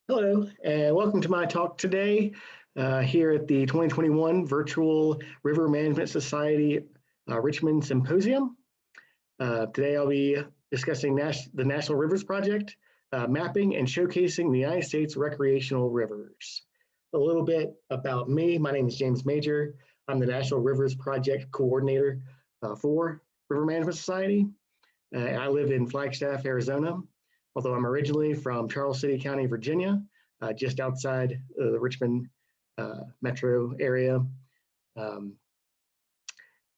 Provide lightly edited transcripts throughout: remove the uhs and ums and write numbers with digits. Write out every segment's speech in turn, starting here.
Hello, and welcome to my talk today here at the 2021 Virtual River Management Society Richmond Symposium. Today I'll be discussing the National Rivers Project, mapping and showcasing the United States recreational rivers. A little bit about me. My name is James Major. I'm the National Rivers Project Coordinator for River Management Society. I live in Flagstaff, Arizona, although I'm originally from Charles City County, Virginia, just outside the Richmond metro area. Um,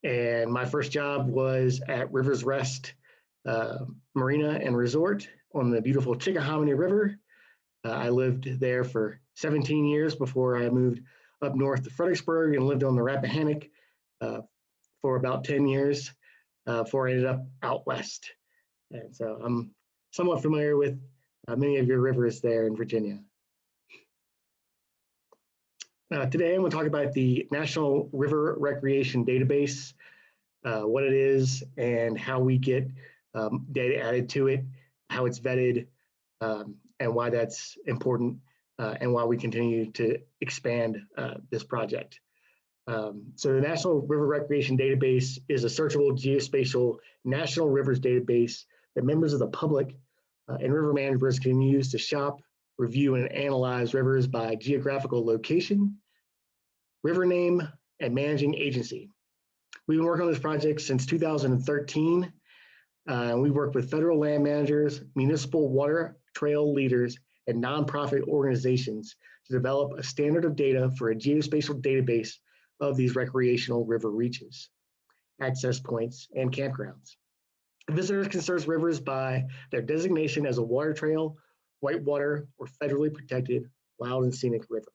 and my first job was at Rivers Rest Marina and Resort on the beautiful Chickahominy River. I lived there for 17 years before I moved up north to Fredericksburg and lived on the Rappahannock uh, for about 10 years before I ended up out west. And so I'm somewhat familiar with many of your rivers there in Virginia. Today I'm going to talk about the National River Recreation Database, what it is and how we get data added to it, how it's vetted, and why that's important, and why we continue to expand this project. So the National River Recreation Database is a searchable geospatial national rivers database that members of the public and river managers can use to shop, review, and analyze rivers by geographical location, river name, and managing agency. We've been working on this project since 2013. We work with federal land managers, municipal water trail leaders, and nonprofit organizations to develop a standard of data for a geospatial database of these recreational river reaches, access points, and campgrounds. Visitors can search rivers by their designation as a water trail, whitewater, or federally protected wild and scenic river.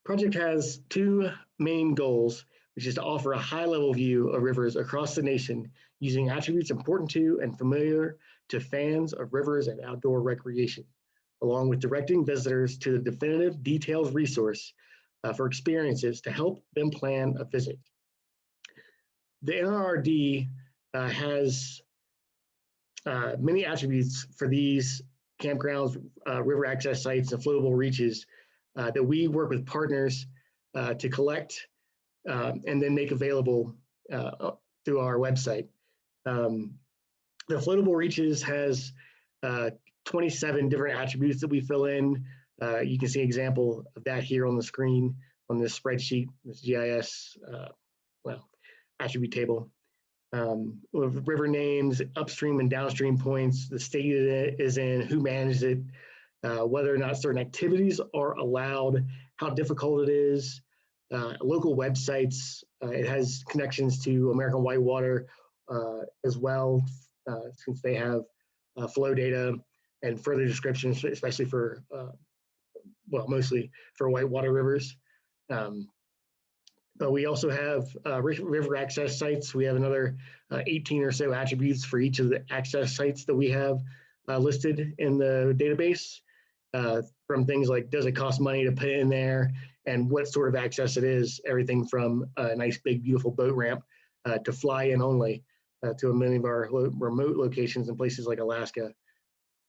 Project has two main goals, which is to offer a high-level view of rivers across the nation using attributes important to and familiar to fans of rivers and outdoor recreation, along with directing visitors to the definitive details resource for experiences to help them plan a visit. The NRRD has many attributes for these campgrounds, river access sites, and floatable reaches that we work with partners to collect and then make available through our website. The floatable reaches has 27 different attributes that we fill in. You can see an example of that here on the screen on this spreadsheet, this GIS attribute table. With river names, upstream and downstream points, the state it is in, who manages it, whether or not certain activities are allowed, how difficult it is, local websites. It has connections to American Whitewater as well, since they have flow data and further descriptions, especially for, mostly for whitewater rivers. But we also have river access sites. We have another 18 or so attributes for each of the access sites that we have listed in the database, from things like, does it cost money to put in there, and what sort of access it is, everything from a nice big beautiful boat ramp to fly in only to many of our remote locations in places like Alaska.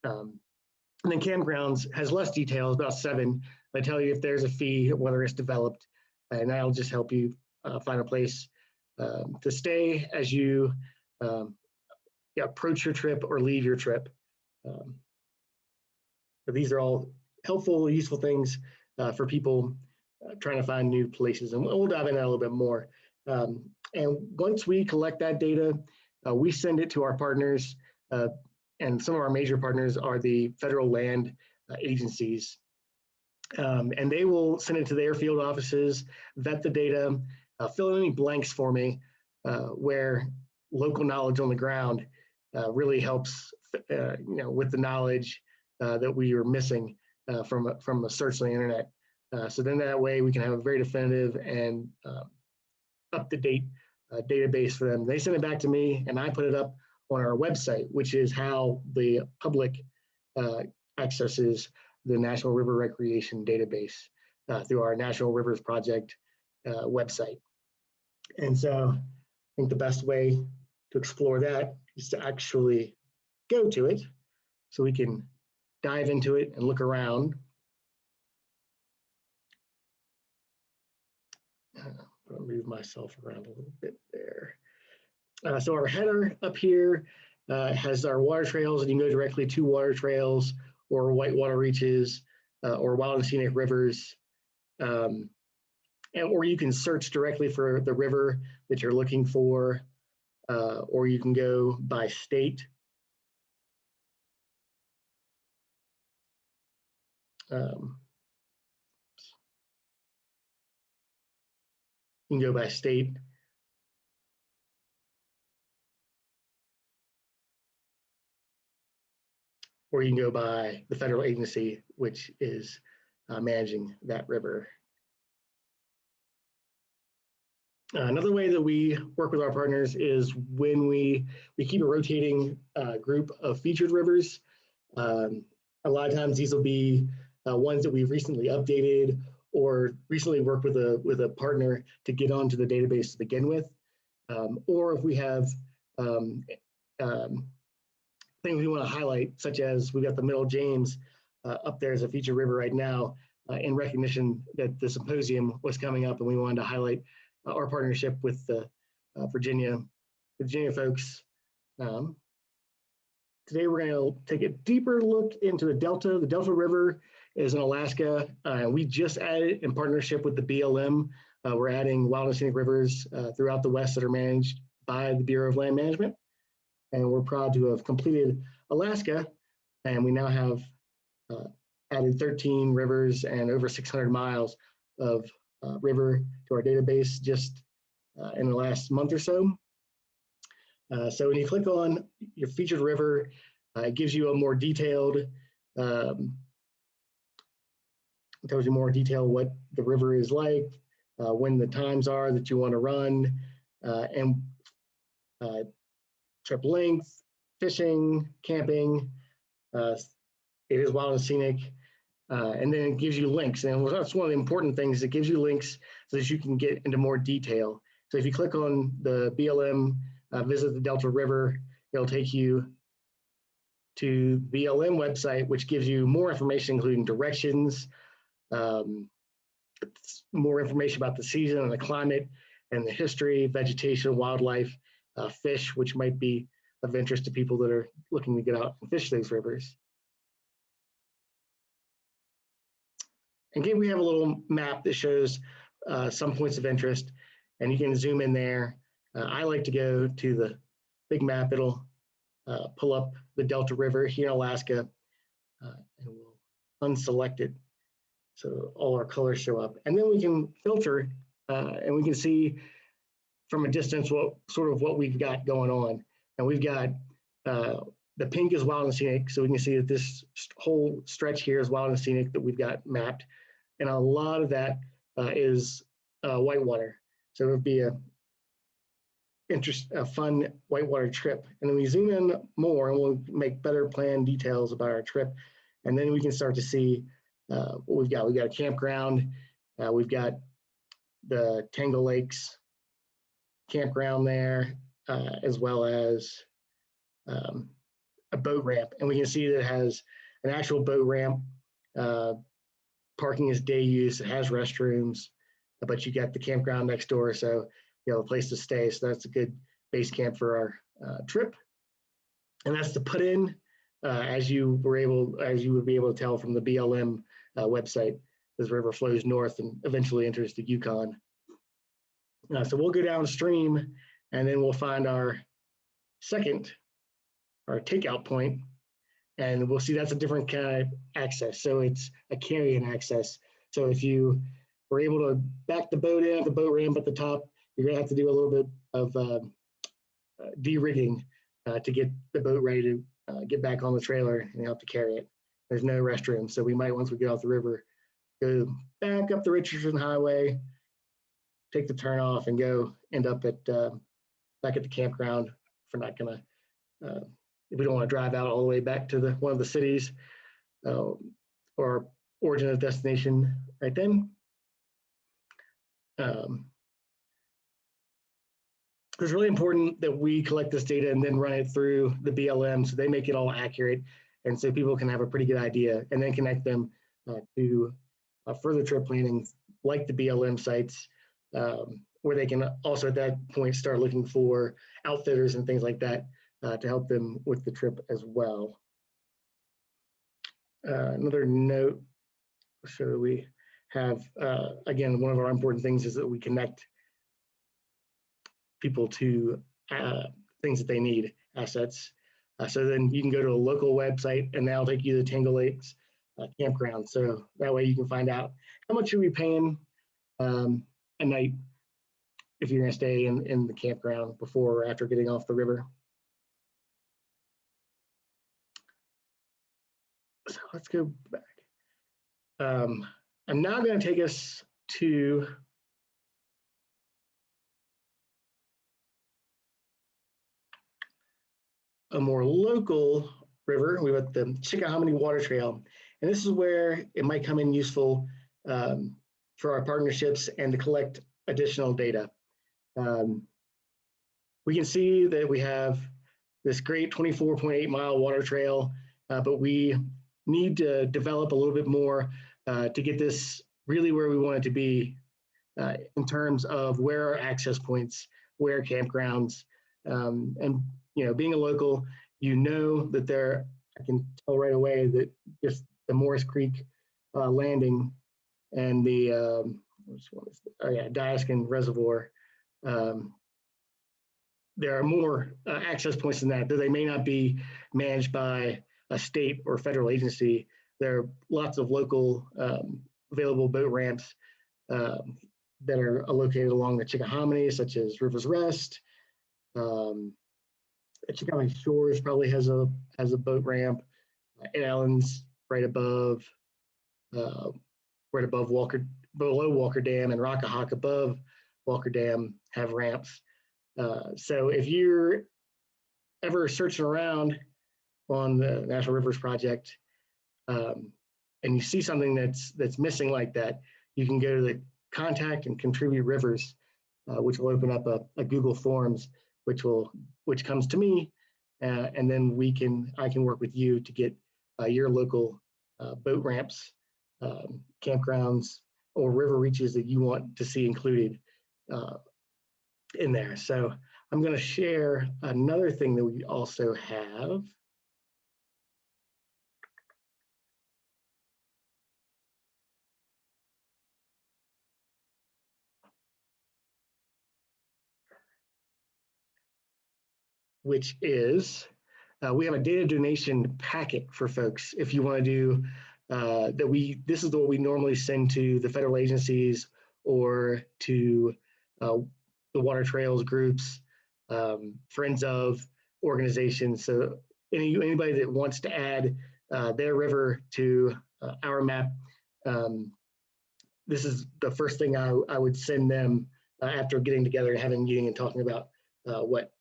And then campgrounds has less details, about 7. They tell you if there's a fee, whether it's developed, and that'll just help you find a place to stay as you approach your trip or leave your trip. But these are all helpful, useful things for people trying to find new places, and we'll dive into that a little bit more. And once we collect that data, we send it to our partners, and some of our major partners are the federal land agencies. And they will send it to their field offices, vet the data, fill in any blanks for me, where local knowledge on the ground really helps, with the knowledge that we are missing from a search on the internet. So then that way we can have a very definitive and up-to-date database for them. They send it back to me, and I put it up on our website, which is how the public accesses the National River Recreation Database through our National Rivers Project website. And so I think the best way to explore that is to actually go to it so we can dive into it and look around. I'll move myself around a little bit there. So our header up here has our water trails, and you can go directly to water trails or whitewater reaches or wild and scenic rivers. Or you can search directly for the river that you're looking for, or you can go by state. You can go by state. Or you can go by the federal agency, which is managing that river. Another way that we work with our partners is when we keep a rotating group of featured rivers. A lot of times these will be ones that we've recently updated or recently worked with a partner to get onto the database to begin with. Or if we have things we want to highlight, such as we've got the Middle James up there as a featured river right now in recognition that the symposium was coming up and we wanted to highlight our partnership with the Virginia folks. Today we're going to take a deeper look into the Delta. The Delta River is in Alaska. We just added in partnership with the BLM. We're adding wild and scenic rivers throughout the West that are managed by the Bureau of Land Management. And we're proud to have completed Alaska. And we now have added 13 rivers and over 600 miles of river to our database just in the last month or so. So when you click on your featured river, it gives you a more detailed, tells you more detail what the river is like, when the times are that you want to run, and trip length, fishing, camping. It is wild and scenic. And then it gives you links. And that's one of the important things. It gives you links so that you can get into more detail. So if you click on the BLM, visit the Delta River, it'll take you to BLM website, which gives you more information, including directions, more information about the season and the climate and the history, vegetation, wildlife, fish, which might be of interest to people that are looking to get out and fish these rivers. Again, we have a little map that shows some points of interest, and you can zoom in there. I like to go to the big map. It'll pull up the Delta River here in Alaska, and we'll unselect it so all our colors show up. And then we can filter, and we can see from a distance what we've got going on. And we've got the pink is wild and scenic, so we can see that this whole stretch here is wild and scenic that we've got mapped. And a lot of that is whitewater. So it would be a fun whitewater trip. And then we zoom in more and we'll make better planned details about our trip. And then we can start to see what we've got. We've got a campground. We've got the Tangle Lakes campground there, as well as a boat ramp. And we can see that it has an actual boat ramp. Parking is day use. It has restrooms, but you got the campground next door, so you have a place to stay. So that's a good base camp for our trip. And that's to put in, as you would be able to tell from the BLM website. This river flows north and eventually enters the Yukon. So we'll go downstream, and then we'll find our takeout point. And we'll see that's a different kind of access. So it's a carry-in access. So if you were able to back the boat in, the boat ramp at the top, you're gonna have to do a little bit of de-rigging to get the boat ready to get back on the trailer, and you have to carry it. There's no restroom. So we might, once we get off the river, go back up the Richardson Highway, take the turn off, and go end up at back at the campground. If we're not gonna if we don't want to drive out all the way back to one of the cities or origin of destination right then. It's really important that we collect this data and then run it through the BLM so they make it all accurate And so people can have a pretty good idea and then connect them to further trip planning like the BLM sites, where they can also at that point start looking for outfitters and things like that to help them with the trip as well. Another note, so we have, again, one of our important things is that we connect people to things that they need, assets. So then you can go to a local website and that'll take you to Tangle Lakes campground. So that way you can find out how much are we paying a night if you're gonna stay in the campground before or after getting off the river. So let's go back. I'm now gonna take us to a more local river. We have the Chickahominy Water Trail. And this is where it might come in useful for our partnerships and to collect additional data. We can see that we have this great 24.8-mile water trail, but we need to develop a little bit more to get this really where we want it to be in terms of where are access points, where campgrounds, and being a local, that there, I can tell right away that just the Morris Creek landing and the Diaskin Reservoir, there are more access points than that, though they may not be managed by a state or federal agency. There are lots of local available boat ramps that are located along the Chickahominy, such as River's Rest. Chickahominy Shores probably has a boat ramp. Allen's right above Walker, below Walker Dam, and Rockahawk above Walker Dam have ramps. So if you're ever searching around on the National Rivers Project and you see something that's missing like that, you can go to the Contact and Contribute Rivers, which will open up a Google Forms, which comes to me, and then I can work with you to get your local boat ramps, campgrounds, or river reaches that you want to see included in there. So I'm going to share another thing that we also have. Which is, we have a data donation packet for folks. If you want to do this is what we normally send to the federal agencies or to the water trails groups, friends of organizations. So anybody that wants to add their river to our map, this is the first thing I would send them after getting together, having a meeting and talking about what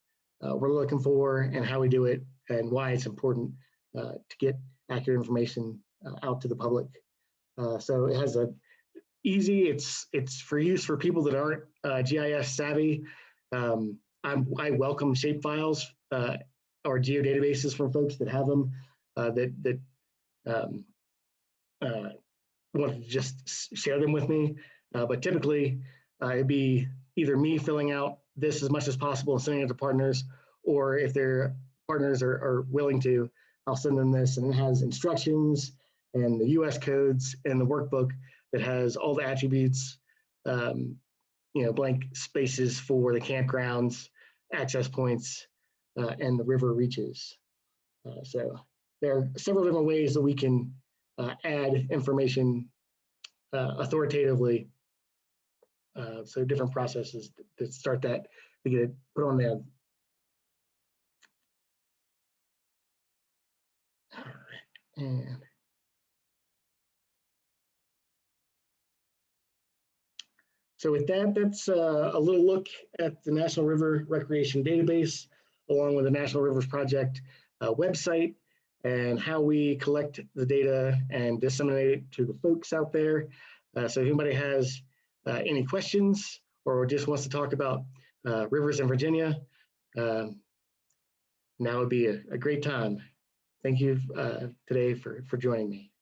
we're looking for and how we do it and why it's important to get accurate information out to the public. So it has it's for use for people that aren't GIS savvy. I welcome shapefiles or geodatabases from folks that have them that want to just share them with me. But typically it'd be either me filling out this as much as possible and sending it to partners, or if their partners are willing to, I'll send them this, and it has instructions and the US codes and the workbook that has all the attributes, blank spaces for the campgrounds, access points, and the river reaches. So there are several different ways that we can add information authoritatively. So different processes to start that, to get it put on there. All right, and so with that, that's a little look at the National River Recreation Database, along with the National Rivers Project website, and how we collect the data and disseminate it to the folks out there. So if anybody has any questions or just wants to talk about rivers in Virginia, now would be a great time. Thank you today for joining me.